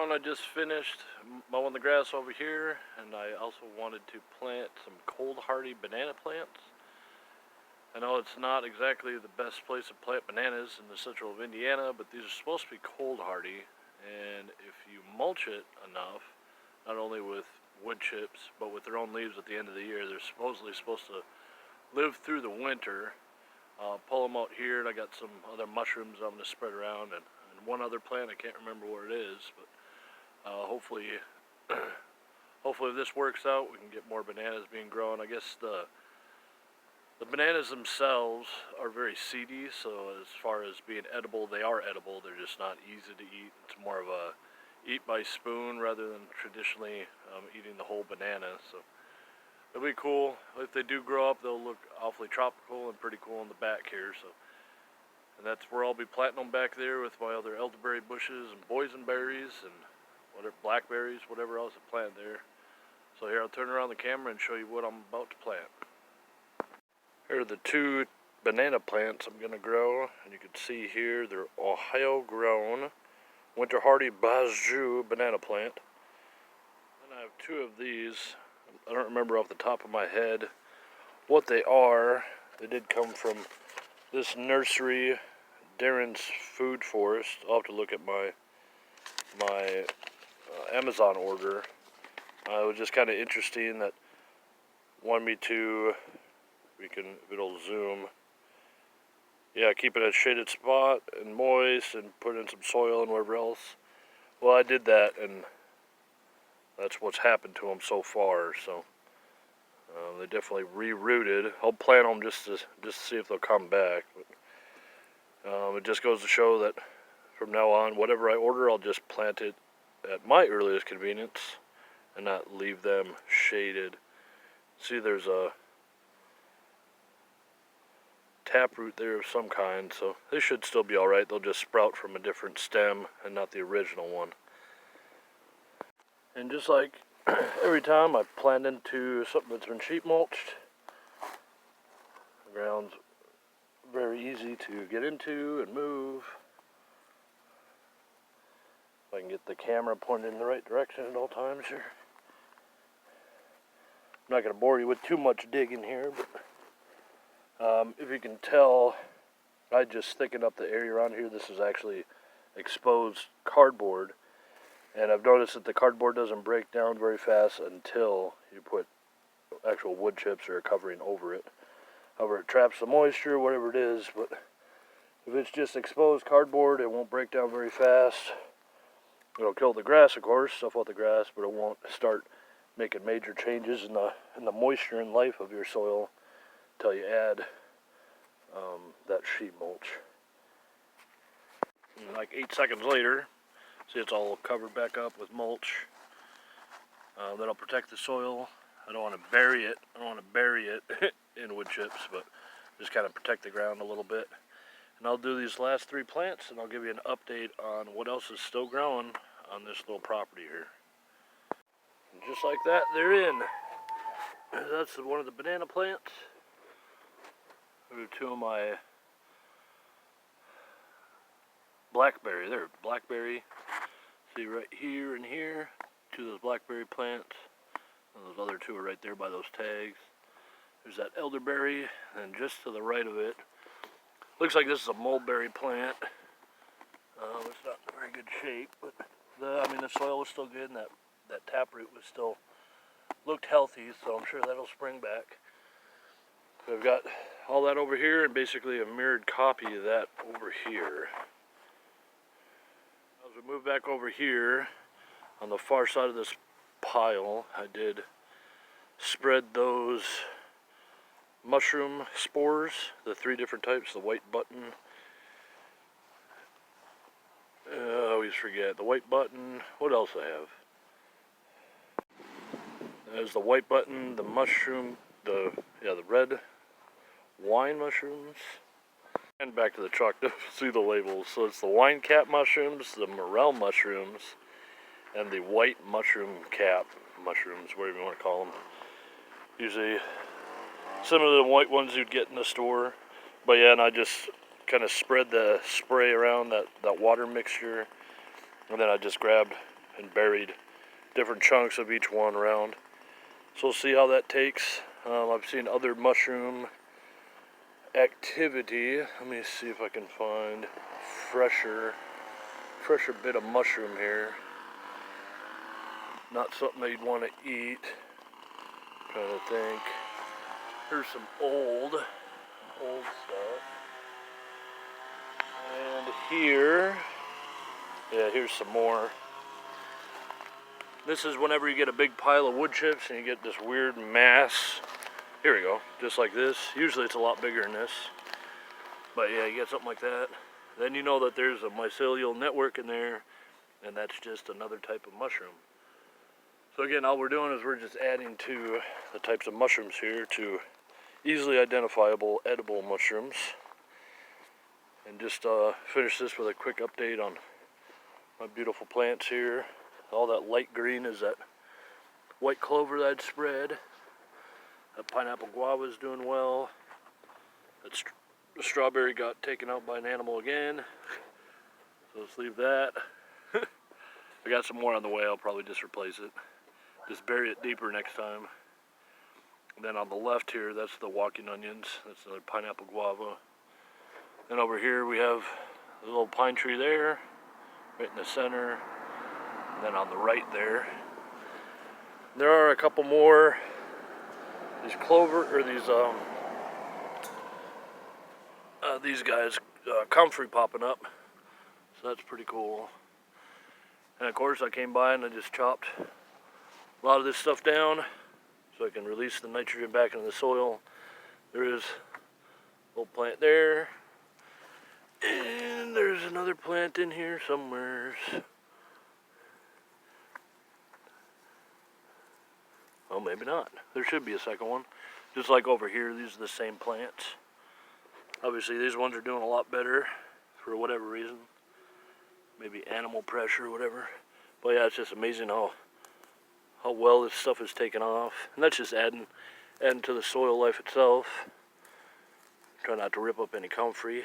everyone, I just finished mowing the grass over here, and I also wanted to plant some cold hardy banana plants. I know it's not exactly the best place to plant bananas in the central of Indiana, but these are supposed to be cold hardy, and if you mulch it enough, not only with wood chips, but with their own leaves at the end of the year, they're supposedly supposed to live through the winter. Pull them out here, and I got some other mushrooms I'm going to spread around, and one other plant, I can't remember what it is, but hopefully if this works out, we can get more bananas being grown. I guess the bananas themselves are very seedy, so as far as being edible, they are edible. They're just not easy to eat. It's more of a eat by spoon rather than traditionally eating the whole banana. So it'll be cool. If they do grow up, they'll look awfully tropical and pretty cool in the back here. So, and that's where I'll be planting them back there with my other elderberry bushes and boysenberries and whatever, blackberries, whatever else I plant there. So here, I'll turn around the camera and show you what I'm about to plant. Here are the two banana plants I'm going to grow, and you can see here they're Ohio grown winter hardy Bajou banana plant. And I have two of these. I don't remember off the top of my head what they are. They did come from this nursery, Darren's Food Forest. I'll have to look at my Amazon order. It was just kind of interesting that wanted me to, if it'll zoom. Yeah, keep it at a shaded spot and moist and put in some soil and whatever else. Well, I did that, and that's what's happened to them so far. So they definitely re-rooted. I'll plant them just to see if they'll come back. But it just goes to show that from now on, whatever I order, I'll just plant it at my earliest convenience and not leave them shaded. See, there's a taproot there of some kind, so they should still be alright. They'll just sprout from a different stem and not the original one. And just like every time I plant into something that's been sheet mulched, the ground's very easy to get into and move. If I can get the camera pointed in the right direction at all times here. I'm not going to bore you with too much digging here, but if you can tell, I just thickened up the area around here. This is actually exposed cardboard, and I've noticed that the cardboard doesn't break down very fast until you put actual wood chips or a covering over it. However, it traps the moisture, whatever it is, but if it's just exposed cardboard, it won't break down very fast. It'll kill the grass, of course, stuff out the grass, but it won't start making major changes in the moisture and life of your soil until you add that sheet mulch. And like 8 seconds later, see, it's all covered back up with mulch. That'll protect the soil. I don't want to bury it. In wood chips, but just kind of protect the ground a little bit. And I'll do these last three plants, and I'll give you an update on what else is still growing on this little property here. And just like that, they're in. That's one of the banana plants. There are two of my blackberry. They're blackberry. See right here and here, two of those blackberry plants. And those other two are right there by those tags. There's that elderberry, and just to the right of it, looks like this is a mulberry plant. It's not in very good shape, but the soil was still good, and that taproot was still looked healthy, so I'm sure that'll spring back. So I've got all that over here, and basically a mirrored copy of that over here. As we move back over here, on the far side of this pile, I did spread those mushroom spores, the three different types, the white button. I always forget. The white button, what else I have? There's the white button, the mushroom, the red wine mushrooms. And back to the truck to see the labels. So it's the wine cap mushrooms, the morel mushrooms, and the white mushroom cap mushrooms, whatever you want to call them. Usually similar to the white ones you'd get in the store. But yeah, and I just kind of spread the spray around that water mixture. And then I just grabbed and buried different chunks of each one around. So we'll see how that takes. I've seen other mushroom activity. Let me see if I can find fresher bit of mushroom here. Not something that you'd want to eat. I'm trying to think. Here's some old stuff. And here, yeah, here's some more. This is whenever you get a big pile of wood chips and you get this weird mass. Here we go, just like this. Usually it's a lot bigger than this. But yeah, you get something like that. Then you know that there's a mycelial network in there, and that's just another type of mushroom. So again, all we're doing is we're just adding to the types of mushrooms here to easily identifiable edible mushrooms. And just finish this with a quick update on my beautiful plants here. All that light green is that white clover that I'd spread. That pineapple guava is doing well. The strawberry got taken out by an animal again. So let's leave that. I got some more on the way. I'll probably just replace it. Just bury it deeper next time. And then on the left here, that's the walking onions. That's the pineapple guava. Then over here we have a little pine tree there, right in the center. And then on the right there are a couple more. These clover, or these guys, comfrey popping up. So that's pretty cool. And of course I came by and I just chopped a lot of this stuff down so I can release the nitrogen back into the soil. There is a little plant there. And there's another plant in here somewhere. Well, maybe not. There should be a second one. Just like over here, these are the same plants. Obviously, these ones are doing a lot better for whatever reason. Maybe animal pressure or whatever. But yeah, it's just amazing how well this stuff is taken off. And that's just adding to the soil life itself. Try not to rip up any comfrey.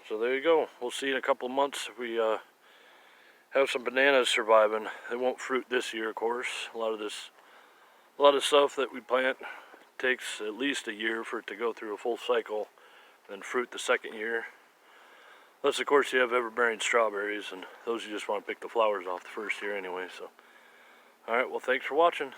So there you go. We'll see in a couple of months if we have some bananas surviving. They won't fruit this year, of course. A lot of stuff that we plant takes at least a year for it to go through a full cycle, then fruit the second year. Unless, of course, you have ever-bearing strawberries, and those you just want to pick the flowers off the first year anyway. So, all right. Well, thanks for watching.